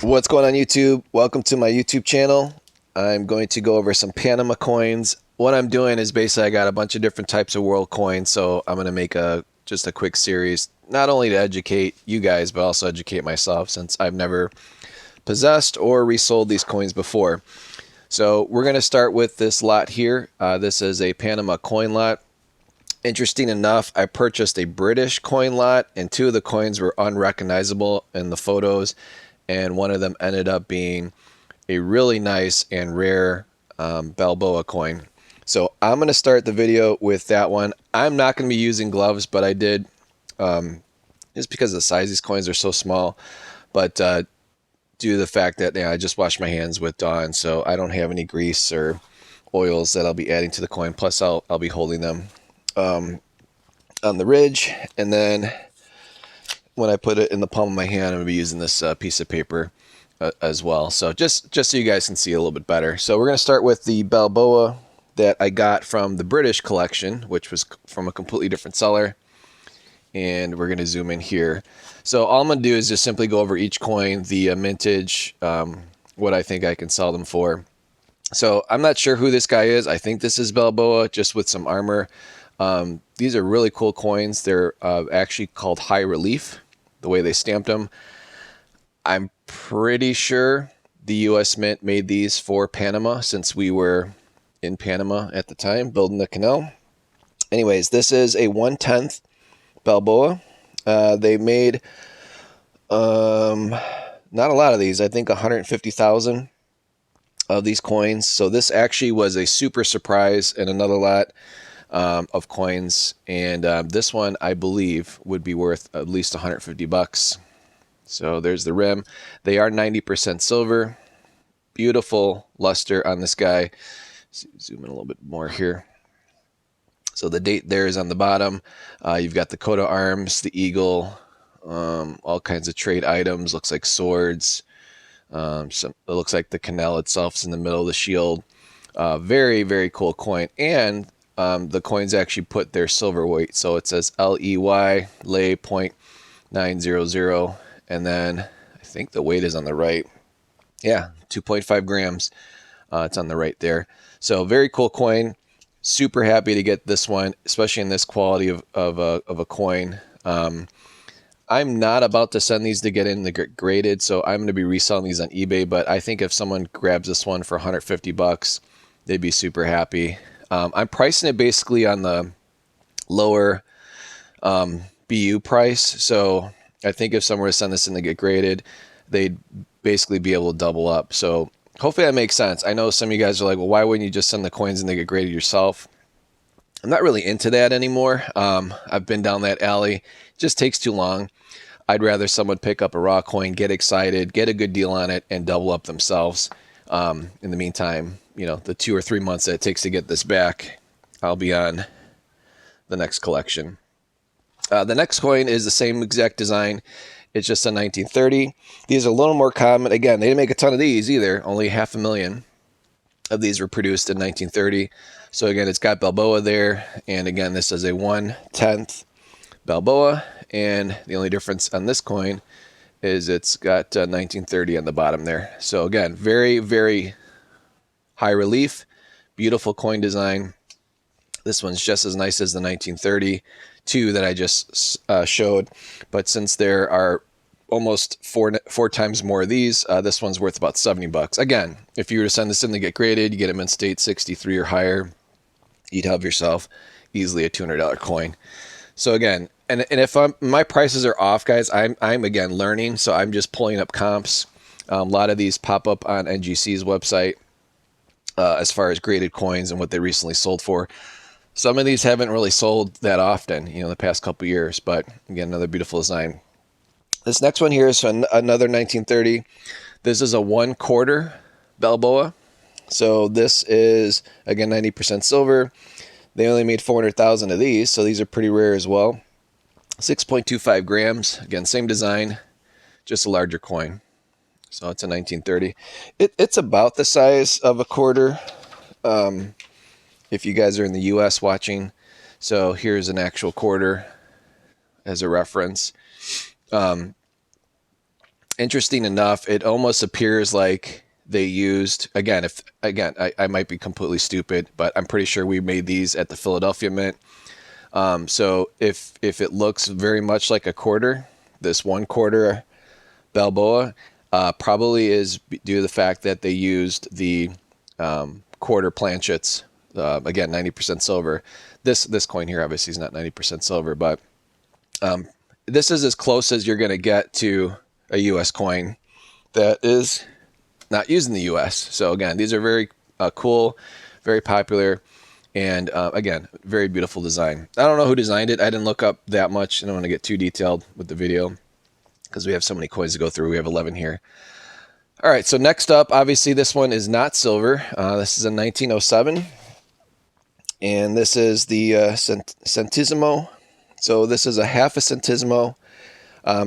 What's going on YouTube? Welcome to my YouTube channel. I'm going to go over some Panama coins. What I'm doing is basically I got a bunch of different types of world coins, so I'm going to make just a quick series, not only to educate you guys, but also educate myself since I've never possessed or resold these coins before. So we're going to start with this lot here. This is a Panama coin lot. Interesting enough, I purchased a British coin lot, and two of the coins were unrecognizable in the photos, and one of them ended up being a really nice and rare Balboa coin. So I'm going to start the video with that one. I'm not going to be using gloves, but I did, just because of the size of these coins are so small, but due to the fact that I just washed my hands with Dawn, so I don't have any grease or oils that I'll be adding to the coin. Plus I'll be holding them on the ridge, and then when I put it in the palm of my hand, I'm going to be using this piece of paper as well. So just so you guys can see a little bit better. So we're going to start with the Balboa that I got from the British collection, which was from a completely different seller. And we're going to zoom in here. So all I'm going to do is just simply go over each coin, the mintage, what I think I can sell them for. So I'm not sure who this guy is. I think this is Balboa, just with some armor. These are really cool coins. They're actually called high relief, the way they stamped them. I'm pretty sure the U.S. Mint made these for Panama, since we were in Panama at the time building the canal. Anyways, this is a 1/10 Balboa. They made not a lot of these. I think 150,000 of these coins. So this actually was a super surprise in another lot of coins, and this one I believe would be worth at least 150 bucks. So there's the rim. They are 90% silver. Beautiful luster on this guy. Zoom in a little bit more here. So the date there is on the bottom. You've got the coat of arms, the eagle, all kinds of trade items. Looks like swords. It looks like the canal itself is in the middle of the shield. Very, very cool coin. And the coins actually put their silver weight. So it says LEY, lay 0.900. And then I think the weight is on the right. Yeah, 2.5 grams. It's on the right there. So very cool coin. Super happy to get this one, especially in this quality of a coin. I'm not about to send these to get in the graded, so I'm going to be reselling these on eBay. But I think if someone grabs this one for 150 bucks, they'd be super happy. I'm pricing it basically on the lower BU price. So I think if someone were to send this in to get graded, they'd basically be able to double up. So hopefully that makes sense. I know some of you guys are like, well, why wouldn't you just send the coins in to get graded yourself? I'm not really into that anymore. I've been down that alley. It just takes too long. I'd rather someone pick up a raw coin, get excited, get a good deal on it, and double up themselves. In the meantime, the 2 or 3 months that it takes to get this back, I'll be on the next collection. The next coin is the same exact design. It's just a 1930. These are a little more common. Again, they didn't make a ton of these either. Only 500,000 of these were produced in 1930. So again, it's got Balboa there. And again, this is a 1/10 Balboa. And the only difference on this coin is it's got 1930 on the bottom there. So again, very, very high relief, beautiful coin design. This one's just as nice as the 1932 that I just showed. But since there are almost four times more of these, this one's worth about 70 bucks. Again, if you were to send this in to get graded, you get them in state 63 or higher, you'd have yourself easily a $200 coin. So again, and if my prices are off, guys, I'm again learning, so I'm just pulling up comps. A lot of these pop up on NGC's website as far as graded coins and what they recently sold for. Some of these haven't really sold that often, the past couple years, but again, another beautiful design. This next one here is another 1930. This is a 1/4 Balboa. So this is, again, 90% silver. They only made 400,000 of these, so these are pretty rare as well. 6.25 grams. Again, same design, just a larger coin. So it's a 1930. It's about the size of a quarter. If you guys are in the U.S. watching. So here's an actual quarter as a reference. Interesting enough, it almost appears like they used I might be completely stupid, but I'm pretty sure we made these at the Philadelphia Mint. So if it looks very much like a quarter, this 1/4 Balboa probably is due to the fact that they used the quarter planchets. Again, 90% silver. This coin here obviously is not 90% silver, but this is as close as you're going to get to a U.S. coin that is not used in the U.S. So again, these are very cool, very popular, and again, very beautiful design. I don't know who designed it. I didn't look up that much. I don't want to get too detailed with the video because we have so many coins to go through. We have 11 here. All right, so next up, obviously this one is not silver. This is a 1907, and this is the centesimo. So this is a half a centesimo,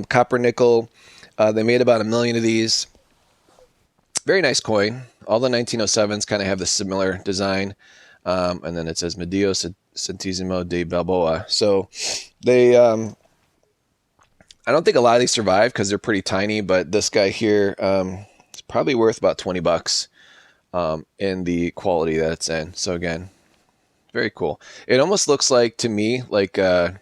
copper nickel. They made about 1 million of these. Very nice coin. All the 1907s kind of have the similar design. And then it says Medio Centesimo de Balboa. So they, I don't think a lot of these survive because they're pretty tiny, but this guy here is probably worth about $20 in the quality that it's in. So again, very cool. It almost looks like to me like a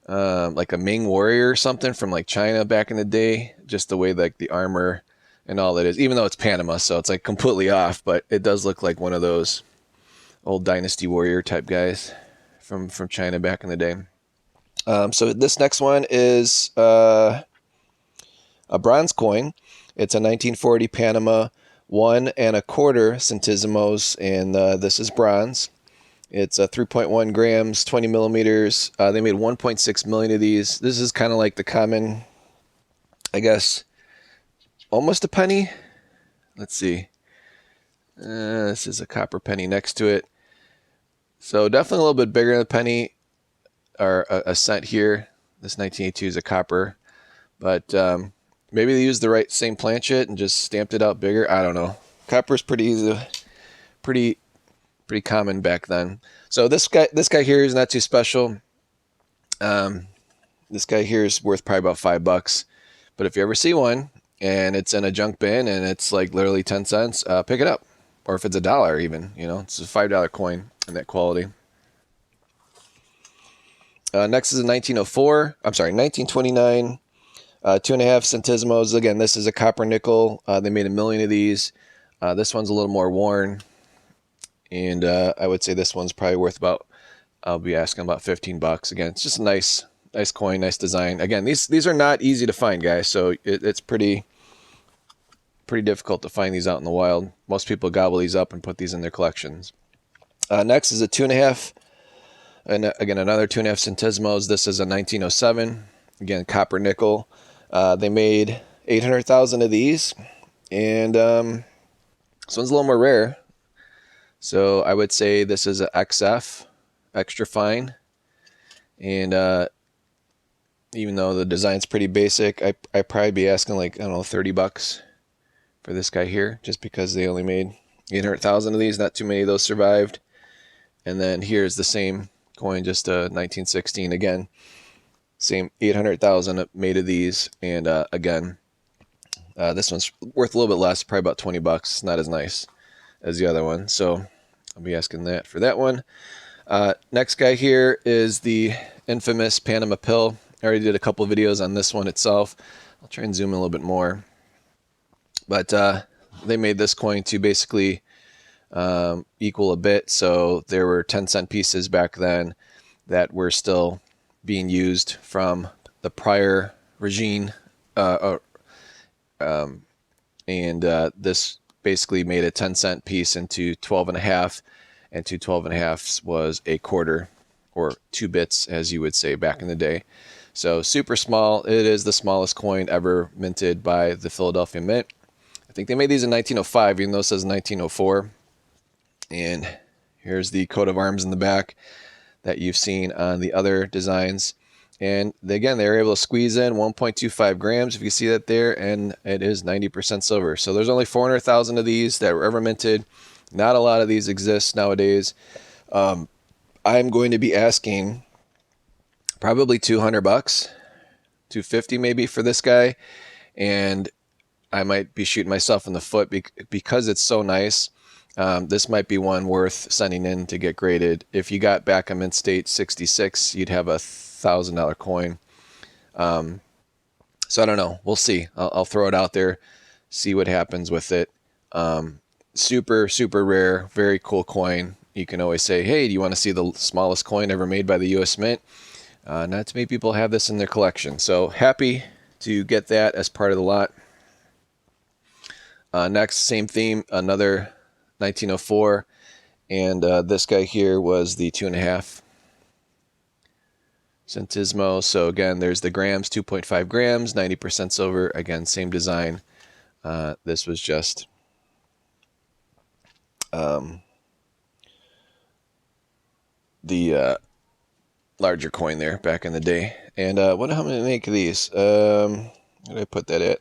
Ming warrior or something from like China back in the day. Just the way like the armor and all that is, even though it's Panama, so it's like completely off, but it does look like one of those old dynasty warrior type guys from China back in the day. So this next one is a bronze coin. It's a 1940 Panama 1¼ centesimos, and this is bronze. It's 3.1 grams, 20 millimeters. They made 1.6 million of these. This is kind of like the common, I guess, almost a penny. Let's see. This is a copper penny next to it. So definitely a little bit bigger than a penny or a cent here. This 1982 is a copper, but maybe they used the same planchet and just stamped it out bigger. I don't know. Copper is pretty easy, pretty common back then. So this guy here is not too special. This guy here is worth probably about $5. But if you ever see one and it's in a junk bin and it's like literally 10 cents, pick it up. Or if it's $1 even, it's a $5 coin in that quality. Next is a 1904. I'm sorry, 1929. 2.5 centesimos. Again, this is a copper nickel. They made 1 million of these. This one's a little more worn. And I would say this one's probably worth about, I'll be asking about $15. Again, it's just a nice coin, nice design. Again, these are not easy to find, guys. So it's pretty difficult to find these out in the wild. Most people gobble these up and put these in their collections. Next is a 2.5, and again another 2.5 centesimos. This is a 1907. Again, copper nickel. They made 800,000 of these, and this one's a little more rare. So I would say this is a XF, extra fine, and even though the design's pretty basic, I'd probably be asking like, I don't know, $30 for this guy here, just because they only made 800,000 of these. Not too many of those survived. And then here's the same coin, just a 1916. Again, same 800,000 made of these. And again, this one's worth a little bit less, probably about $20. Not as nice as the other one. So I'll be asking that for that one. Next guy here is the infamous Panama pill. I already did a couple videos on this one itself. I'll try and zoom in a little bit more. But they made this coin to basically equal a bit. So there were 10-cent pieces back then that were still being used from the prior regime. This basically made a 10-cent piece into 12.5, and 2 12.5s was a quarter, or 2 bits, as you would say back in the day. So super small. It is the smallest coin ever minted by the Philadelphia Mint. I think they made these in 1905, even though it says 1904. And here's the coat of arms in the back that you've seen on the other designs. And again, they were able to squeeze in 1.25 grams, if you see that there, and it is 90% silver. So there's only 400,000 of these that were ever minted. Not a lot of these exist nowadays. I'm going to be asking probably $200, $250 maybe for this guy. and I might be shooting myself in the foot because it's so nice. This might be one worth sending in to get graded. If you got back a mint state 66, you'd have $1,000 coin. So I don't know. We'll see. I'll throw it out there, see what happens with it. Super, super rare, very cool coin. You can always say, hey, do you want to see the smallest coin ever made by the U.S. Mint? Not too many people have this in their collection. So happy to get that as part of the lot. Next, same theme, another 1904. And this guy here was the 2.5 centismo. So again, there's the grams, 2.5 grams, 90% silver. Again, same design. This was just the larger coin there back in the day. And what how many make of these? Where did I put that at?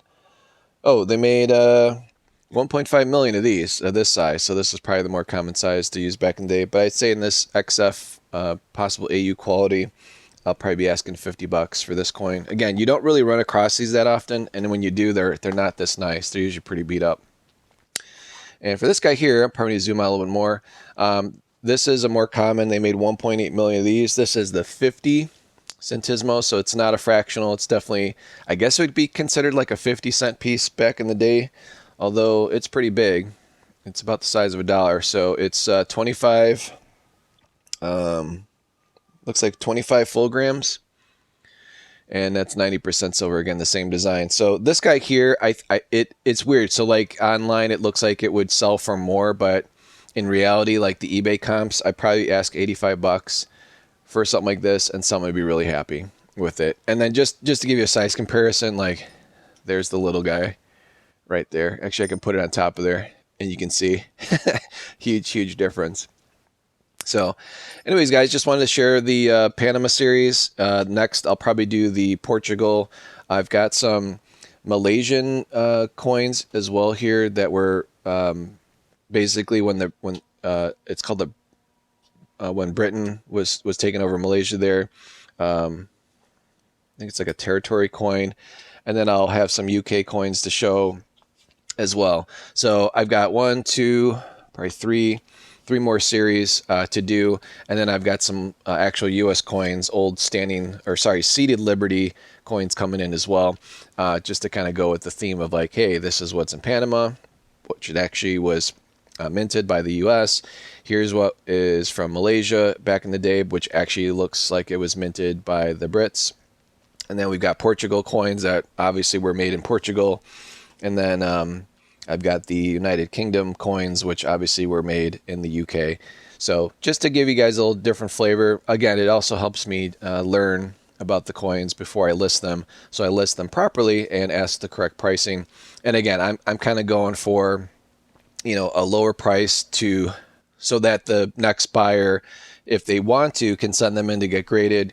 Oh, they made 1.5 million of these this size. So this is probably the more common size to use back in the day. But I'd say in this XF possible AU quality, I'll probably be asking $50 for this coin. Again, you don't really run across these that often, and when you do, they're not this nice. They're usually pretty beat up. And for this guy here, I'm probably going to zoom out a little bit more. This is a more common. They made 1.8 million of these. This is the 50 centismo, so it's not a fractional. It's definitely, I guess it would be considered like a 50-cent piece back in the day, although it's pretty big. It's about the size of a dollar. So it's 25, looks like 25 full grams. And that's 90% silver, again, the same design. So this guy here, it's weird. So like online, it looks like it would sell for more, but in reality, like the eBay comps, I'd probably ask $85 for something like this, and someone would be really happy with it. And then just to give you a size comparison, like there's the little guy right there. Actually, I can put it on top of there, and you can see huge difference. So anyways, guys, just wanted to share the Panama series. Next, I'll probably do the Portugal. I've got some Malaysian coins as well here that were basically when it's called when Britain was taking over Malaysia there. I think it's like a territory coin. And then I'll have some UK coins to show as well. So I've got 1, 2, probably three more series to do, and then I've got some actual U.S. coins, seated Liberty coins coming in as well, just to kind of go with the theme of like, hey, this is what's in Panama, which it actually was minted by the U.S. Here's what is from Malaysia back in the day, which actually looks like it was minted by the Brits. And then we've got Portugal coins that obviously were made in Portugal, and then I've got the United Kingdom coins, which obviously were made in the UK. So just to give you guys a little different flavor. Again, it also helps me learn about the coins before I list them. So I list them properly and ask the correct pricing. And again, I'm kind of going for, a lower price so that the next buyer, if they want to, can send them in to get graded.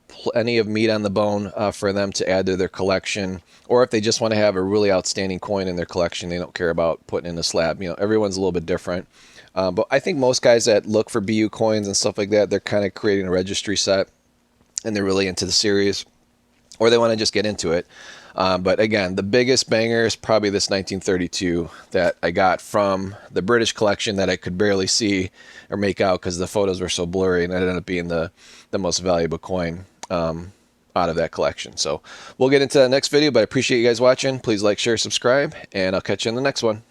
Plenty of meat on the bone for them to add to their collection, or if they just want to have a really outstanding coin in their collection, they don't care about putting in a slab. Everyone's a little bit different, but I think most guys that look for BU coins and stuff like that, they're kind of creating a registry set and they're really into the series, or they want to just get into it. But again, the biggest banger is probably this 1932 that I got from the British collection that I could barely see or make out because the photos were so blurry, and it ended up being the most valuable coin out of that collection. So we'll get into that next video, but I appreciate you guys watching. Please like, share, subscribe, and I'll catch you in the next one.